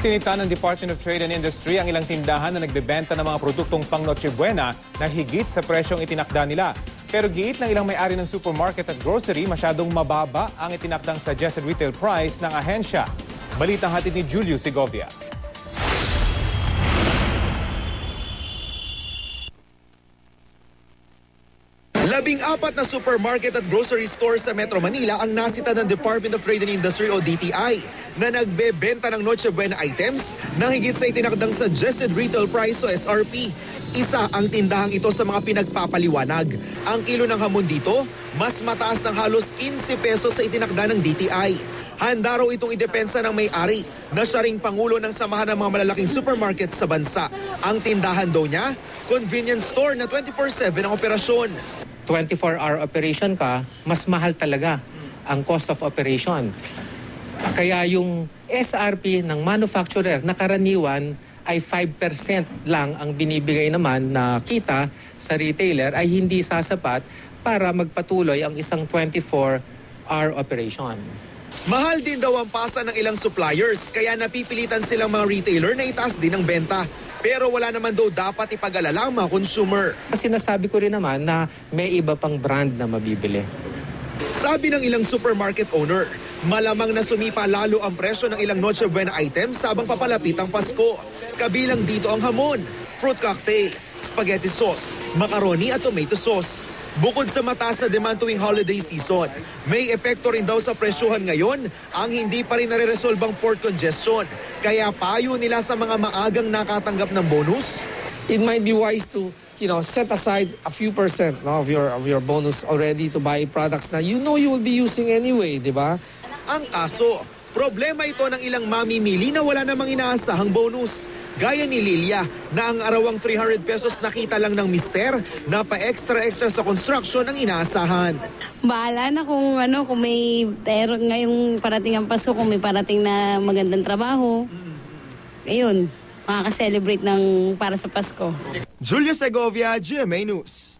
Isinita ng Department of Trade and Industry ang ilang tindahan na nagbebenta ng mga produktong pang Noche Buena na higit sa presyong itinakda nila. Pero giit ng ilang may-ari ng supermarket at grocery, masyadong mababa ang itinakdang suggested retail price ng ahensya. Balitang hatid ni Julio Segovia. Labing-apat na supermarket at grocery stores sa Metro Manila ang nasita ng Department of Trade and Industry o DTI na nagbebenta ng Noche Buena items na higit sa itinakdang suggested retail price o SRP. Isa ang tindahang ito sa mga pinagpapaliwanag. Ang kilo ng hamon dito, mas mataas ng halos 15 pesos sa itinakda ng DTI. Handa raw itong idepensa ng may-ari na siya ring pangulo ng samahan ng mga malalaking supermarket sa bansa. Ang tindahan daw niya, convenience store na 24/7 ang operasyon. 24-hour operation ka, mas mahal talaga ang cost of operation. Kaya yung SRP ng manufacturer na karaniwan ay 5% lang ang binibigay naman na kita sa retailer ay hindi sasapat para magpatuloy ang isang 24-hour operation. Mahal din daw ang pasa ng ilang suppliers kaya napipilitan silang mga retailer na itaas din ang benta. Pero wala naman daw dapat ipag-alala ang mga consumer. Sinasabi ko rin naman na may iba pang brand na mabibili. Sabi ng ilang supermarket owner, malamang na sumipa lalo ang presyo ng ilang Noche Buena items habang papalapit ang Pasko. Kabilang dito ang hamon, fruit cocktail, spaghetti sauce, macaroni at tomato sauce. Bukod sa mataas na demand tuwing holiday season, may epekto rin daw sa presyuhan ngayon ang hindi pa rin nare-resolbang port congestion. Kaya payo nila sa mga maagang nakatanggap ng bonus. It might be wise to, set aside a few percent of your bonus already to buy products na you will be using anyway, di ba? Ang kaso, problema ito ng ilang mamimili na wala namang inaasahang bonus. Gaya ni Lilia na ang arawang 300 pesos nakita lang ng mister na pa-extra-extra sa construction ang inaasahan. Bahala na kung may ngayong parating ang Pasko, kung may parating na magandang trabaho. Ayun, makaka-celebrate ng para sa Pasko. Julio Segovia, GMA News.